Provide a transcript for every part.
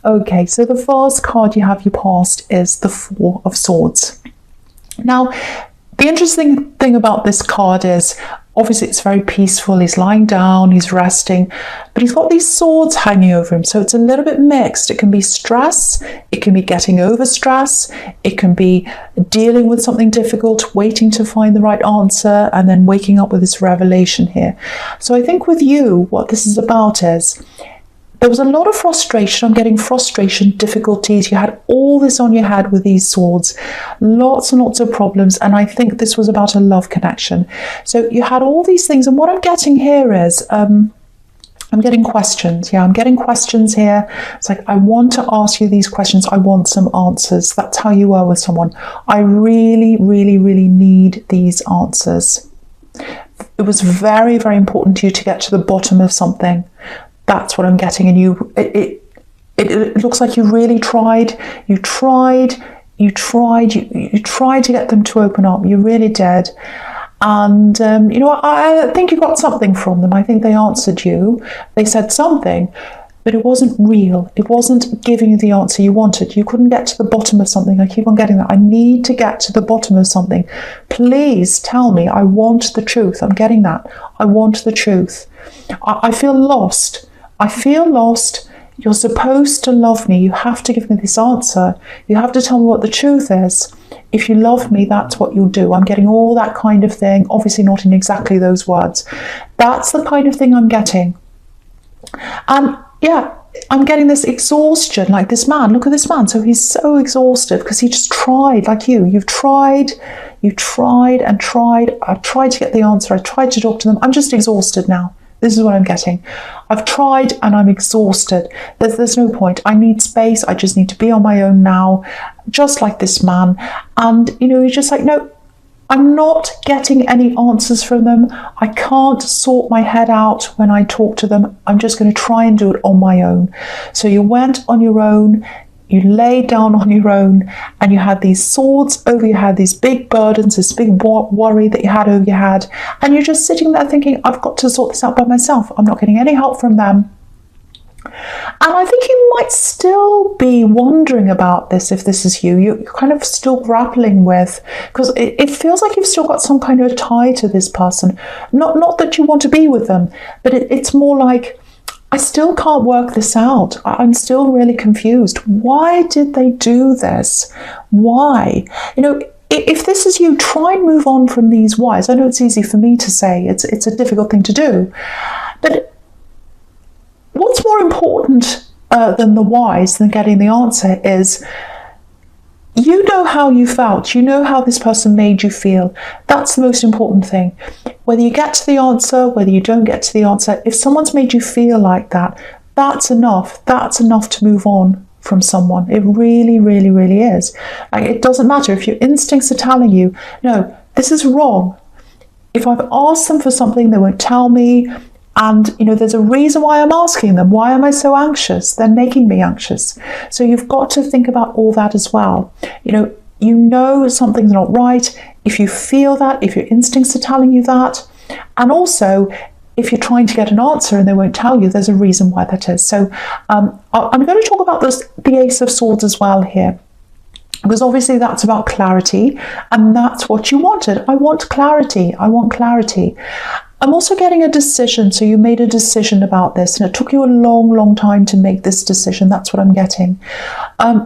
Okay, so the first card you have, you passed, is the Four of Swords. Now, the interesting thing about this card is, obviously it's very peaceful. He's lying down, he's resting, but he's got these swords hanging over him. So it's a little bit mixed. It can be stress, it can be getting over stress, it can be dealing with something difficult, waiting to find the right answer, and then waking up with this revelation here. So I think with you, what this is about is, there was a lot of frustration. I'm getting frustration, difficulties. You had all this on your head with these swords, lots and lots of problems. And I think this was about a love connection. So you had all these things. And what I'm getting here is, I'm getting questions. Yeah, I'm getting questions here. It's like, I want to ask you these questions. I want some answers. That's how you are with someone. I really, really, really need these answers. It was very, very important to you to get to the bottom of something. That's what I'm getting. And it looks like you really tried. You tried to get them to open up. You really did. And, you know, I think you got something from them. I think they answered you. They said something, but it wasn't real. It wasn't giving you the answer you wanted. You couldn't get to the bottom of something. I keep on getting that. I need to get to the bottom of something. Please tell me. I want the truth. I'm getting that. I want the truth. I feel lost. I feel lost. You're supposed to love me. You have to give me this answer. You have to tell me what the truth is. If you love me, that's what you'll do. I'm getting all that kind of thing. Obviously not in exactly those words. That's the kind of thing I'm getting. And yeah, I'm getting this exhaustion, like this man. Look at this man. So he's so exhausted because he just tried, like you. You've tried and tried. I've tried to get the answer. I tried to talk to them. I'm just exhausted now. This is what I'm getting. I've tried and I'm exhausted. There's no point. I need space. I just need to be on my own now, just like this man. And, you know, you're just like, no, I'm not getting any answers from them. I can't sort my head out when I talk to them. I'm just going to try and do it on my own. So you went on your own. You laid down on your own and you had these swords over your head, these big burdens, this big worry that you had over your head. And you're just sitting there thinking, I've got to sort this out by myself. I'm not getting any help from them. And I think you might still be wondering about this if this is you. You're kind of still grappling with, because it feels like you've still got some kind of tie to this person. Not that you want to be with them, but it's more like, I still can't work this out. I'm still really confused. Why did they do this? Why? You know, if this is you, try and move on from these whys. I know it's easy for me to say. It's a difficult thing to do. But what's more important than the whys, than getting the answer, is you know how you felt. You know how this person made you feel. That's the most important thing. Whether you get to the answer, whether you don't get to the answer, if someone's made you feel like that, that's enough. That's enough to move on from someone. It really, really, really is. Like, it doesn't matter if your instincts are telling you, no, this is wrong. If I've asked them for something, they won't tell me. And, you know, there's a reason why I'm asking them. Why am I so anxious? They're making me anxious. So you've got to think about all that as well. You know something's not right. If you feel that, if your instincts are telling you that, and also if you're trying to get an answer and they won't tell you, there's a reason why that is. So I'm going to talk about the Ace of Swords as well here, because obviously that's about clarity, and that's what you wanted. I want clarity. I want clarity. I'm also getting a decision. So you made a decision about this, and it took you a long, long time to make this decision. That's what I'm getting.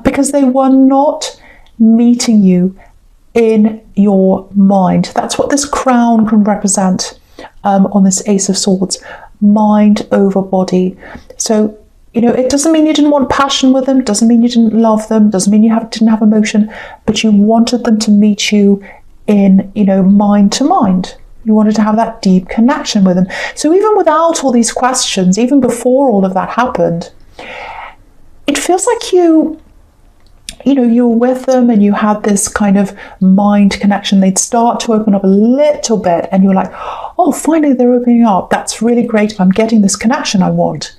Because they were not meeting you in your mind. That's what this crown can represent on this Ace of Swords. Mind over body. So, you know, it doesn't mean you didn't want passion with them, doesn't mean you didn't love them, doesn't mean you didn't have emotion, but you wanted them to meet you in, you know, mind to mind. You wanted to have that deep connection with them. So even without all these questions, even before all of that happened, it feels like you were with them and you had this kind of mind connection. They'd start to open up a little bit and you're like, oh, finally they're opening up. That's really great. I'm getting this connection I want.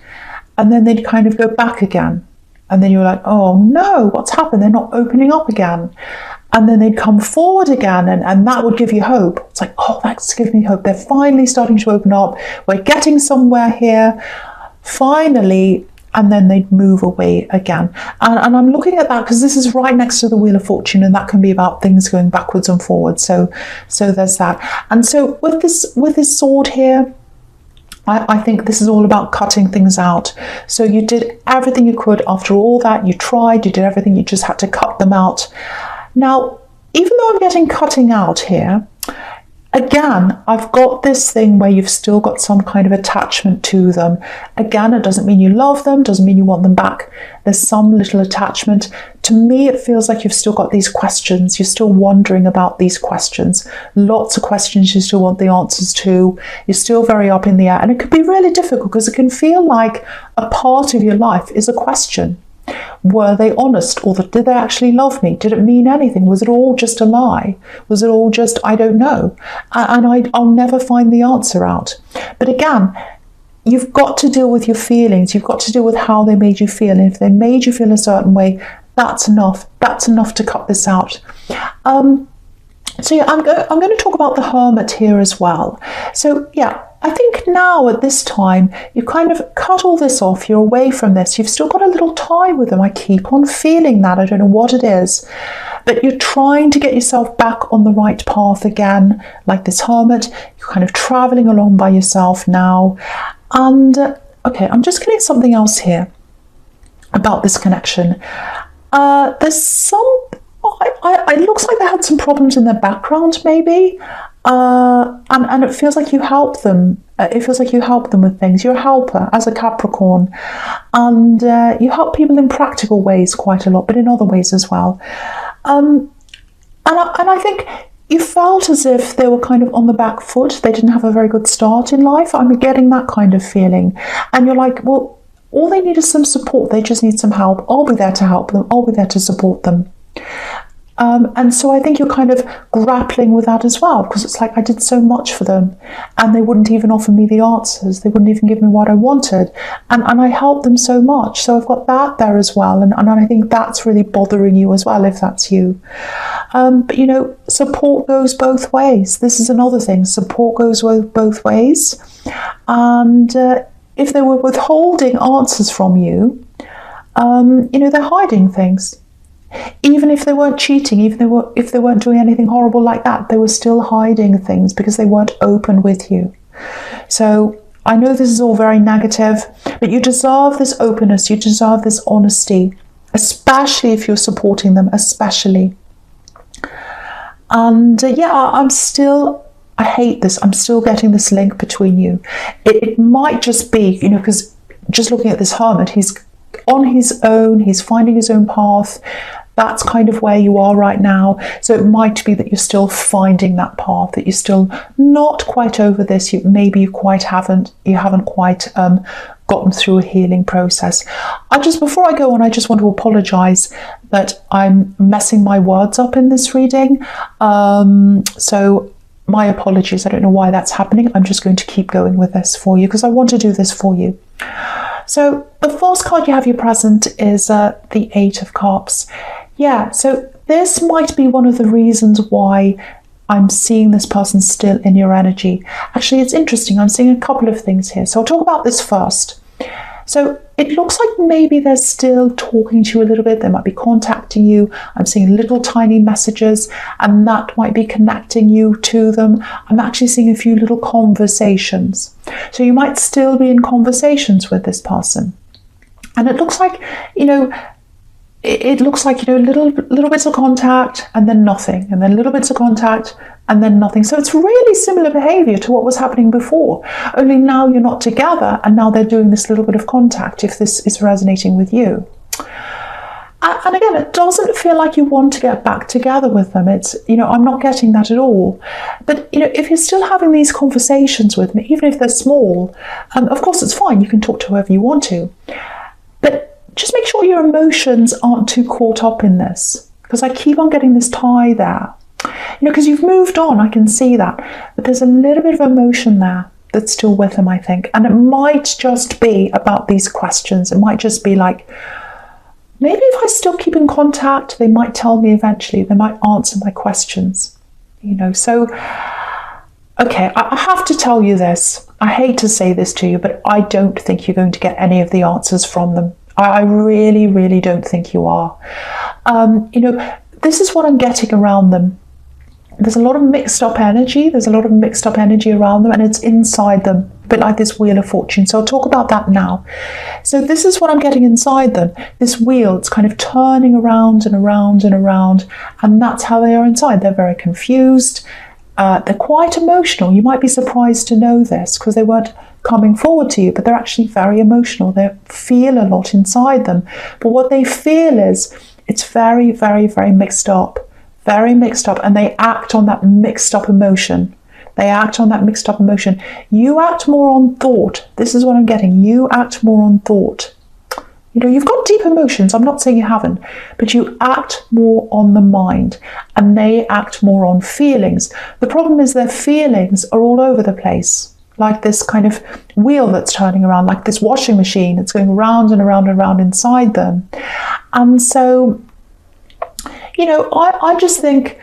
And then they'd kind of go back again. And then you're like, oh no, what's happened? They're not opening up again. And then they'd come forward again, and that would give you hope. It's like, oh, that's giving me hope. They're finally starting to open up. We're getting somewhere here. Finally, and then they'd move away again. And I'm looking at that because this is right next to the Wheel of Fortune, and that can be about things going backwards and forwards. So there's that. And so with this sword here, I think this is all about cutting things out. So you did everything you could. After all that, you tried, you did everything, you just had to cut them out. Now, even though I'm getting cutting out here, again, I've got this thing where you've still got some kind of attachment to them. Again, it doesn't mean you love them, doesn't mean you want them back. There's some little attachment. To me, it feels like you've still got these questions. You're still wondering about these questions. Lots of questions you still want the answers to. You're still very up in the air. And it can be really difficult because it can feel like a part of your life is a question. Were they honest, or did they actually love me? Did it mean anything? Was it all just a lie? Was it all just, I don't know? And I'll never find the answer out. But again, you've got to deal with your feelings. You've got to deal with how they made you feel. And if they made you feel a certain way, that's enough. That's enough to cut this out. So yeah, I'm going to talk about the Hermit here as well. So yeah, I think now at this time, you kind of cut all this off. You're away from this. You've still got a little tie with them. I keep on feeling that. I don't know what it is. But you're trying to get yourself back on the right path again, like this Hermit. You're kind of traveling along by yourself now. And okay, I'm just getting something else here about this connection. There's some... it looks like they had some problems in their background, maybe, and it feels like you help them. It feels like you help them with things. You're a helper as a Capricorn, and you help people in practical ways quite a lot, but in other ways as well. And I think you felt as if they were kind of on the back foot. They didn't have a very good start in life. I'm getting that kind of feeling, and you're like, well, all they need is some support. They just need some help. I'll be there to help them. I'll be there to support them. And so I think you're kind of grappling with that as well, because it's like I did so much for them and they wouldn't even offer me the answers. They wouldn't even give me what I wanted. And I helped them so much. So I've got that there as well. And I think that's really bothering you as well, if that's you. But, you know, support goes both ways. This is another thing. Support goes both ways. And if they were withholding answers from you, you know, they're hiding things. Even if they weren't cheating, if they weren't doing anything horrible like that, they were still hiding things because they weren't open with you. So I know this is all very negative, but you deserve this openness, you deserve this honesty, especially if you're supporting them, especially. And yeah, I hate this. I'm still getting this link between you. It might just be, you know, because just looking at this Hermit, he's on his own, he's finding his own path. That's kind of where you are right now. So it might be that you're still finding that path, that you're still not quite over this. Maybe you haven't quite gotten through a healing process. Before I go on, I just want to apologize that I'm messing my words up in this reading. So my apologies. I don't know why that's happening. I'm just going to keep going with this for you because I want to do this for you. So the first card you have here present is the Eight of Cups. Yeah, so this might be one of the reasons why I'm seeing this person still in your energy. Actually, it's interesting. I'm seeing a couple of things here. So I'll talk about this first. So it looks like maybe they're still talking to you a little bit. They might be contacting you. I'm seeing little tiny messages, and that might be connecting you to them. I'm actually seeing a few little conversations. So you might still be in conversations with this person. And it looks like, you know, little bits of contact and then nothing, and then little bits of contact and then nothing. So it's really similar behavior to what was happening before, only now you're not together and now they're doing this little bit of contact, if this is resonating with you. And again, it doesn't feel like you want to get back together with them. It's, you know, I'm not getting that at all. But, you know, if you're still having these conversations with them, even if they're small, of course it's fine. You can talk to whoever you want to. But just make sure your emotions aren't too caught up in this, because I keep on getting this tie there. You know, because you've moved on, I can see that. But there's a little bit of emotion there that's still with them, I think. And it might just be about these questions. It might just be like, maybe if I still keep in contact, they might tell me eventually. They might answer my questions. You know, so, okay, I have to tell you this. I hate to say this to you, but I don't think you're going to get any of the answers from them. I really, really don't think you are. This is what I'm getting around them. There's a lot of mixed up energy. There's a lot of mixed up energy around them, and it's inside them, a bit like this Wheel of Fortune. So I'll talk about that now. So this is what I'm getting inside them. This wheel, it's kind of turning around and around and around, and that's how they are inside. They're very confused. They're quite emotional. You might be surprised to know this because they weren't coming forward to you, but they're actually very emotional. They feel a lot inside them. But what they feel is it's very, very, very mixed up. Very mixed up, and they act on that mixed up emotion. They act on that mixed up emotion. You act more on thought. This is what I'm getting. You act more on thought. You've got deep emotions. I'm not saying you haven't, but you act more on the mind, and they act more on feelings. The problem is their feelings are all over the place, like this kind of wheel that's turning around, like this washing machine. It's going round and around and around inside them. And so, I just think,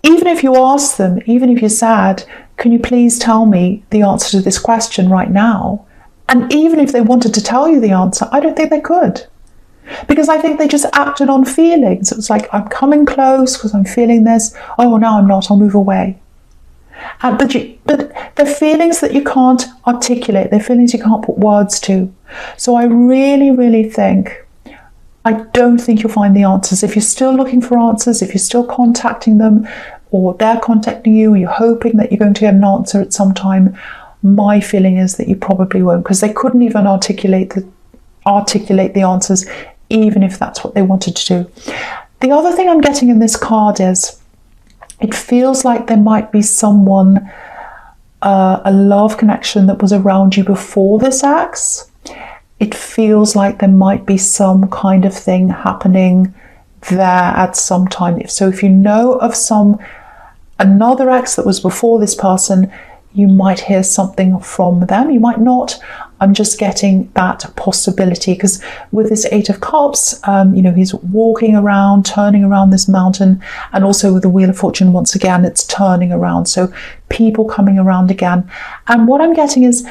even if you ask them, even if you're sad, can you please tell me the answer to this question right now? And even if they wanted to tell you the answer, I don't think they could. Because I think they just acted on feelings. It was like, I'm coming close because I'm feeling this. Oh, no, I'm not. I'll move away. But the feelings that you can't articulate, the feelings you can't put words to. So I really, really think, I don't think you'll find the answers. If you're still looking for answers, if you're still contacting them, or they're contacting you, and you're hoping that you're going to get an answer at some time, my feeling is that you probably won't, because they couldn't even articulate the answers, even if that's what they wanted to do. The other thing I'm getting in this card is, it feels like there might be someone, a love connection that was around you before this ex. It feels like there might be some kind of thing happening there at some time. So if you know of another ex that was before this person, you might hear something from them. You might not. I'm just getting that possibility, because with this Eight of Cups, he's walking around, turning around this mountain, and also with the Wheel of Fortune, once again, it's turning around. So people coming around again. And what I'm getting is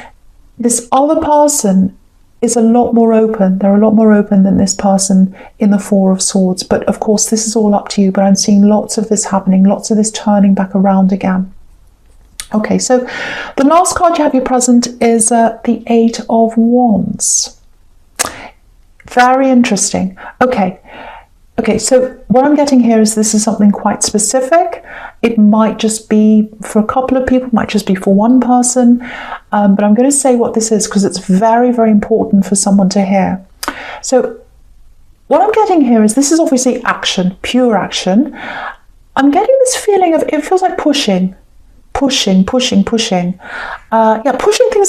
this other person is a lot more open. They're a lot more open than this person in the Four of Swords. But of course, this is all up to you. But I'm seeing lots of this happening, lots of this turning back around again. Okay, so the last card you have your present is the Eight of Wands. Very interesting. Okay, so what I'm getting here is this is something quite specific. It might just be for a couple of people, might just be for one person, but I'm going to say what this is because it's very, very important for someone to hear. So what I'm getting here is this is obviously action, pure action. I'm getting this feeling of, it feels like pushing. Pushing things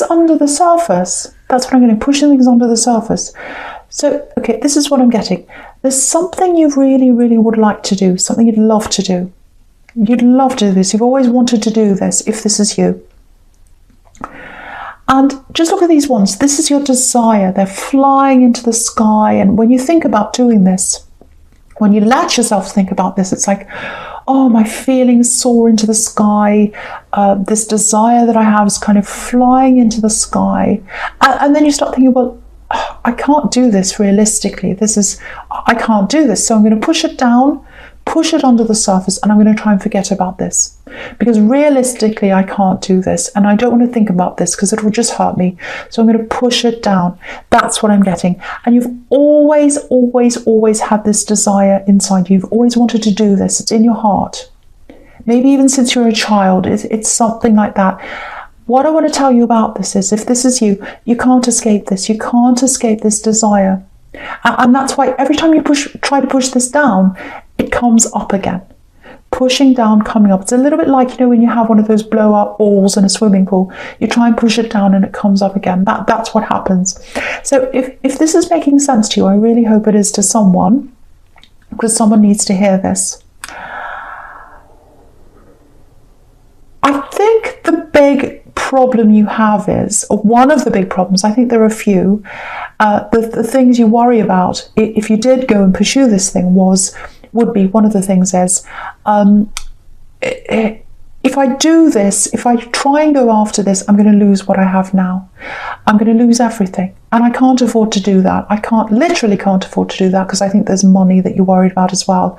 under the surface. That's what I'm getting, pushing things under the surface. So, okay, this is what I'm getting. There's something you really, really would like to do, something you'd love to do. You'd love to do this. You've always wanted to do this, if this is you. And just look at these ones. This is your desire. They're flying into the sky. And when you think about doing this, when you let yourself think about this, it's like, oh, my feelings soar into the sky. This desire that I have is kind of flying into the sky. And then you start thinking, well, I can't do this realistically. I can't do this. So I'm going to push it down, push it under the surface, and I'm going to try and forget about this. Because realistically, I can't do this. And I don't want to think about this because it will just hurt me. So I'm going to push it down. That's what I'm getting. And you've always, always, always had this desire inside you. You've always wanted to do this. It's in your heart. Maybe even since you were a child. It's something like that. What I want to tell you about this is, if this is you, you can't escape this. You can't escape this desire. And that's why every time you try to push this down, it comes up again. Pushing down, coming up. It's a little bit like, when you have one of those blow-up balls in a swimming pool. You try and push it down and it comes up again. That's what happens. So if this is making sense to you, I really hope it is to someone, because someone needs to hear this. I think the big problem you have is, or one of the big problems, I think there are a few, the things you worry about if you did go and pursue this thing would be, one of the things is, if I do this, if I try and go after this, I'm going to lose what I have now. I'm going to lose everything. And I can't afford to do that. Literally can't afford to do that, because I think there's money that you're worried about as well.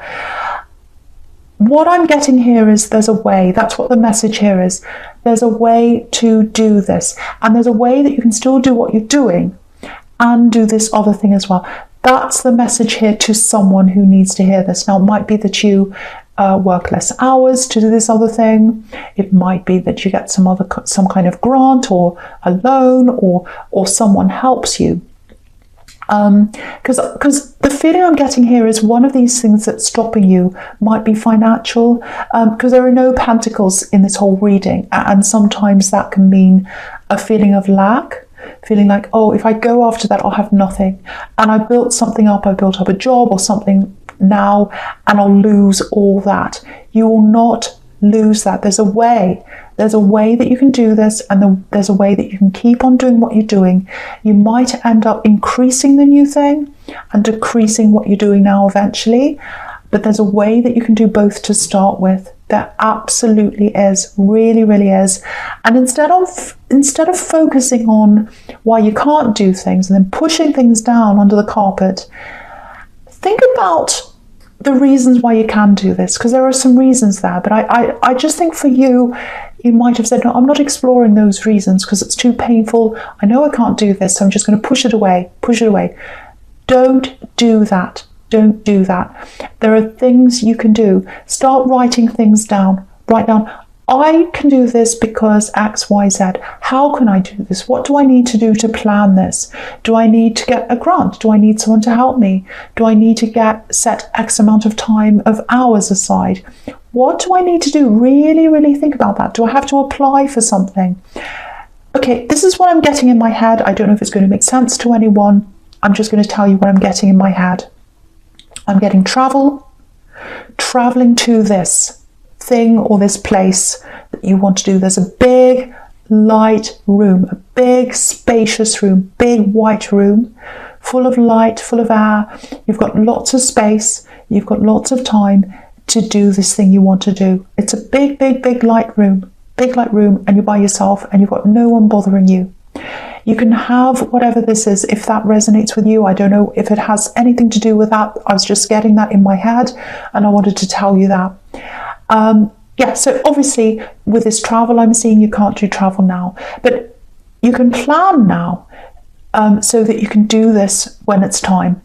What I'm getting here is there's a way. That's what the message here is. There's a way to do this. And there's a way that you can still do what you're doing and do this other thing as well. That's the message here to someone who needs to hear this. Now, it might be that you work less hours to do this other thing. It might be that you get some kind of grant or a loan, or someone helps you. Because the feeling I'm getting here is one of these things that's stopping you might be financial, because there are no pentacles in this whole reading, and sometimes that can mean a feeling of lack. Feeling like, oh, if I go after that, I'll have nothing. And I built something up, I built up a job or something now, and I'll lose all that. You will not lose that. There's a way. There's a way that you can do this, and there's a way that you can keep on doing what you're doing. You might end up increasing the new thing and decreasing what you're doing now eventually, but there's a way that you can do both to start with. There absolutely is, really, really is. And instead of focusing on why you can't do things and then pushing things down under the carpet, think about the reasons why you can do this, because there are some reasons there. But I just think for you, you might have said, no, I'm not exploring those reasons because it's too painful. I know I can't do this, so I'm just going to push it away. Don't do that. Don't do that. There are things you can do. Start writing things down. Write down, I can do this because X, Y, Z. How can I do this? What do I need to do to plan this? Do I need to get a grant? Do I need someone to help me? Do I need to set X amount of time of hours aside? What do I need to do? Really, really think about that. Do I have to apply for something? Okay, this is what I'm getting in my head. I don't know if it's going to make sense to anyone. I'm just going to tell you what I'm getting in my head. I'm getting traveling to this thing or this place that you want to do. There's a big light room, a big spacious room, big white room, full of light, full of air. You've got lots of space. You've got lots of time to do this thing you want to do. It's a big, big, big light room, and you're by yourself and you've got no one bothering you. You can have whatever this is, if that resonates with you. I don't know if it has anything to do with that. I was just getting that in my head and I wanted to tell you that. Yeah, so obviously with this travel, I'm seeing you can't do travel now, but you can plan now so that you can do this when it's time.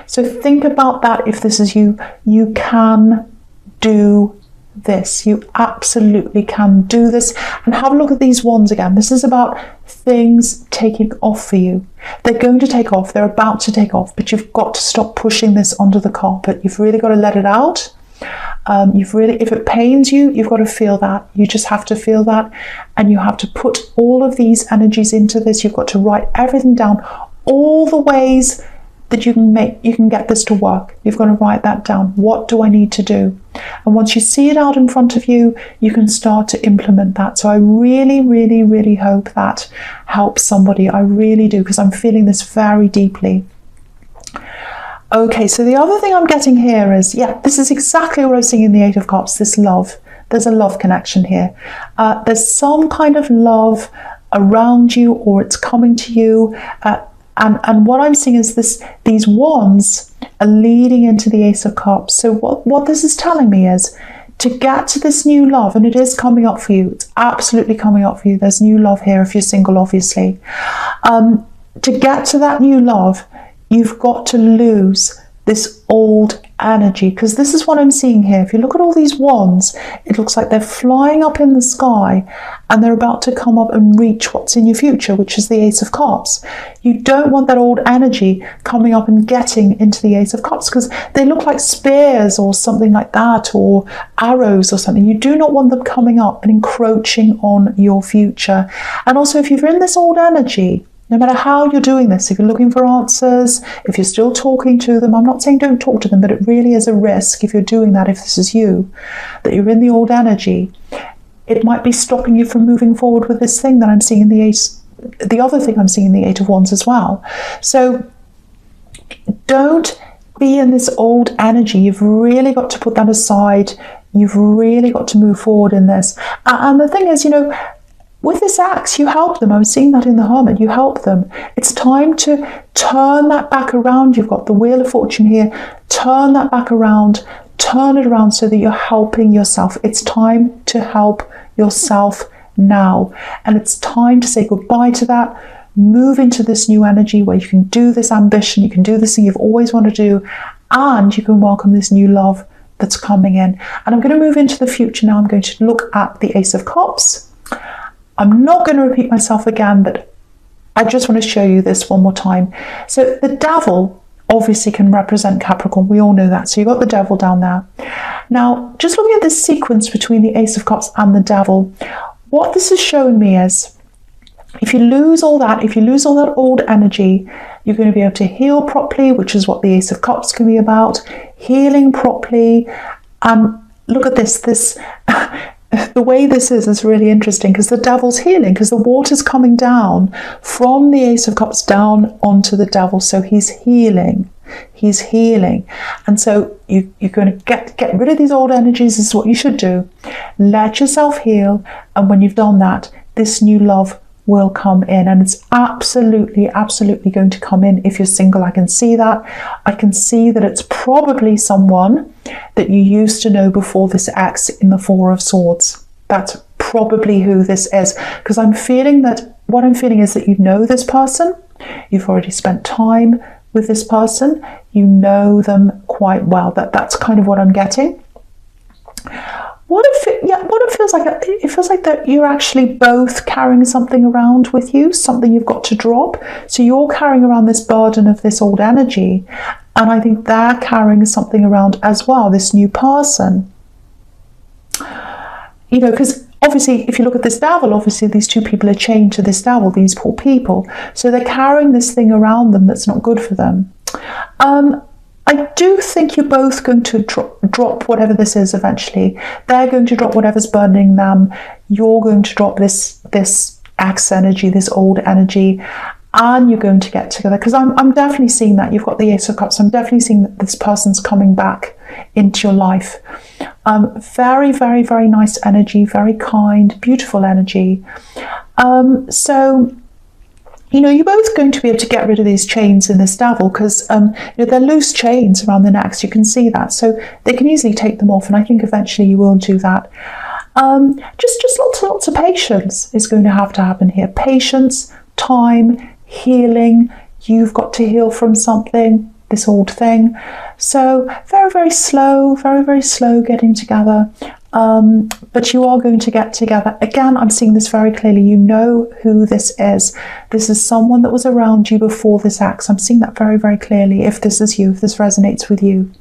So think about that. If this is you, you can do this. You absolutely can do this. And have a look at these wands again. This is about things taking off for you. They're going to take off. They're about to take off, but you've got to stop pushing this under the carpet. You've really got to let it out. If it pains you, you've got to feel that. You just have to feel that, and you have to put all of these energies into this. You've got to write everything down, all the ways that you can get this to work. You've got to write that down. What do I need to do? And once you see it out in front of you, you can start to implement that. So I really, really, really hope that helps somebody. I really do, because I'm feeling this very deeply. Okay, so the other thing I'm getting here is, yeah, this is exactly what I was seeing in the Eight of Cups, this love. There's a love connection here. There's some kind of love around you, or it's coming to you. And what I'm seeing is these wands are leading into the Ace of Cups. So what this is telling me is to get to this new love, and it is coming up for you. It's absolutely coming up for you. There's new love here if you're single, obviously. To get to that new love, you've got to lose this old energy, because this is what I'm seeing here. If you look at all these wands, it looks like they're flying up in the sky and they're about to come up and reach what's in your future, which is the Ace of Cups. You don't want that old energy coming up and getting into the Ace of Cups, because they look like spears or something like that, or arrows or something. You do not want them coming up and encroaching on your future. And also, if you're in this old energy, no matter how you're doing this, if you're looking for answers, if you're still talking to them, I'm not saying don't talk to them, but it really is a risk if you're doing that, if this is you, that you're in the old energy. It might be stopping you from moving forward with this thing that I'm seeing in the Ace, the other thing I'm seeing in the Eight of Wands as well. So don't be in this old energy. You've really got to put that aside. You've really got to move forward in this. And the thing is, with this axe, you help them. I'm seeing that in the Hermit. You help them. It's time to turn that back around. You've got the Wheel of Fortune here. Turn that back around. Turn it around so that you're helping yourself. It's time to help yourself now. And it's time to say goodbye to that. Move into this new energy where you can do this ambition. You can do this thing you've always wanted to do. And you can welcome this new love that's coming in. And I'm going to move into the future now. I'm going to look at the Ace of Cups. I'm not going to repeat myself again, but I just want to show you this one more time. So the Devil obviously can represent Capricorn. We all know that. So you've got the Devil down there. Now, just looking at this sequence between the Ace of Cups and the Devil, what this is showing me is if you lose all that, old energy, you're going to be able to heal properly, which is what the Ace of Cups can be about, healing properly. And look at this. The way this is really interesting because the Devil's healing, because the water's coming down from the Ace of Cups down onto the Devil. So he's healing. And so you're going to get rid of these old energies. This is what you should do. Let yourself heal. And when you've done that, this new love will come in, and it's absolutely going to come in. If you're single, I can see that. I can see that it's probably someone that you used to know before this X in the Four of Swords. That's probably who this is, because what I'm feeling is that you know this person. You've already spent time with this person. You know them quite well. That's kind of what I'm getting. What it feels like, it feels like that you're actually both carrying something around with you, something you've got to drop. So you're carrying around this burden of this old energy, and I think they're carrying something around as well, this new person. Because obviously, if you look at this Devil, obviously these two people are chained to this Devil, these poor people. So they're carrying this thing around them that's not good for them. I do think you're both going to drop whatever this is eventually. They're going to drop whatever's burdening them. You're going to drop this Axe energy, this old energy, and you're going to get together. Because I'm definitely seeing that. You've got the Ace of Cups. I'm definitely seeing that this person's coming back into your life. Very, very, very nice energy, very kind, beautiful energy. So you're both going to be able to get rid of these chains in this Devil, because they're loose chains around the necks. You can see that, so they can easily take them off, and I think eventually you will do that. Just lots of patience is going to happen here. Patience, time, healing. You've got to heal from something, this old thing. So very, very slow getting together. But you are going to get together. Again, I'm seeing this very clearly. You know who this is. This is someone that was around you before this Axe. I'm seeing that very, very clearly. If this is you, if this resonates with you.